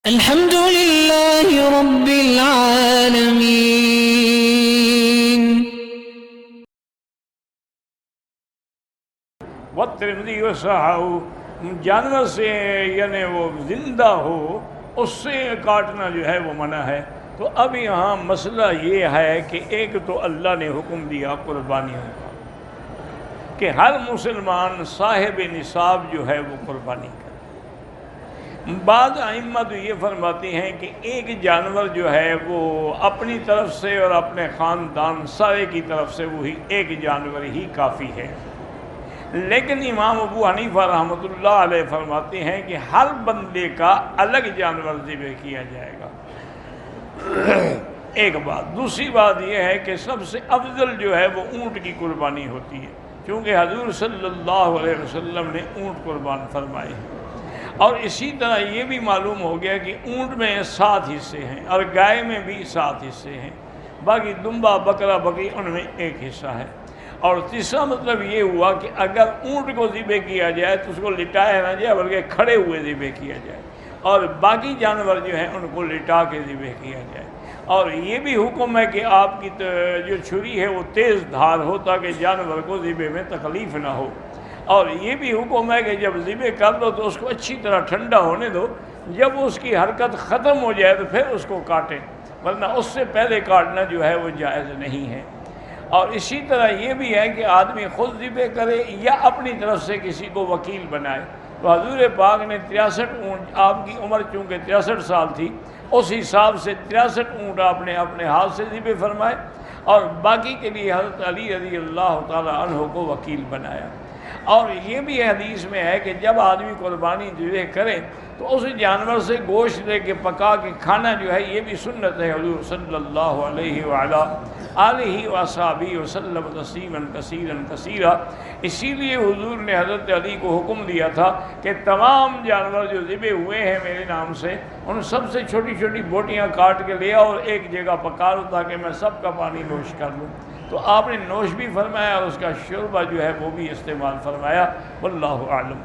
الحمد لله رب العالمين. والترمذی وصححہ، جانور سے یعنی وہ زندہ ہو اس سے کاٹنا جو ہے وہ منع ہے۔ تو اب یہاں مسئلہ یہ ہے کہ ایک تو اللہ نے حکم دیا قربانیوں کا کہ ہر مسلمان صاحب نصاب جو ہے وہ قربانی کرے۔ بعض ائمہ تو یہ فرماتے ہیں کہ ایک جانور جو ہے وہ اپنی طرف سے اور اپنے خاندان سارے کی طرف سے وہی ایک جانور ہی کافی ہے، لیکن امام ابو حنیفہ رحمۃ اللہ علیہ فرماتے ہیں کہ ہر بندے کا الگ جانور ذبح کیا جائے گا۔ ایک بات، دوسری بات یہ ہے کہ سب سے افضل جو ہے وہ اونٹ کی قربانی ہوتی ہے، کیونکہ حضور صلی اللہ علیہ وسلم نے اونٹ قربان فرمائے ہیں۔ اور اسی طرح یہ بھی معلوم ہو گیا کہ اونٹ میں 7 حصے ہیں اور گائے میں بھی 7 حصے ہیں، باقی دمبا بکرا بکری ان میں 1 حصہ ہے۔ اور تیسرا مطلب یہ ہوا کہ اگر اونٹ کو ذبح کیا جائے تو اس کو لٹایا نہ جائے بلکہ کھڑے ہوئے ذبح کیا جائے، اور باقی جانور جو ہیں ان کو لٹا کے ذبح کیا جائے۔ اور یہ بھی حکم ہے کہ آپ کی جو چھری ہے وہ تیز دھار ہو تاکہ جانور کو ذبح میں تکلیف نہ ہو۔ اور یہ بھی حکم ہے کہ جب ذبح کر دو تو اس کو اچھی طرح ٹھنڈا ہونے دو، جب اس کی حرکت ختم ہو جائے تو پھر اس کو کاٹیں، ورنہ اس سے پہلے کاٹنا جو ہے وہ جائز نہیں ہے۔ اور اسی طرح یہ بھی ہے کہ آدمی خود ذبح کرے یا اپنی طرف سے کسی کو وکیل بنائے۔ تو حضور پاک نے 63 اونٹ، آپ کی عمر چونکہ 63 سال تھی، اس حساب سے 63 اونٹ آپ نے اپنے ہاتھ سے ذبح فرمائے، اور باقی کے لیے حضرت علی رضی اللہ تعالی عنہ کو وکیل بنایا۔ اور یہ بھی حدیث میں ہے کہ جب آدمی قربانی ذبح کرے تو اس جانور سے گوشت لے کے پکا کے کھانا جو ہے یہ بھی سنت ہے حضور صلی اللہ علیہ وعلا آلہ وصحبہ وسلم تسلیما کثیرا کثیرا۔ اسی لیے حضور نے حضرت علی کو حکم دیا تھا کہ تمام جانور جو ذبح ہوئے ہیں میرے نام سے ان سب سے چھوٹی چھوٹی بوٹیاں کاٹ کے لے آؤ اور ایک جگہ پکا لو تاکہ میں سب کا پانی نوش کر لوں۔ تو آپ نے نوش بھی فرمایا اور اس کا شوربہ جو ہے وہ بھی استعمال فرمایا۔ واللہ اعلم۔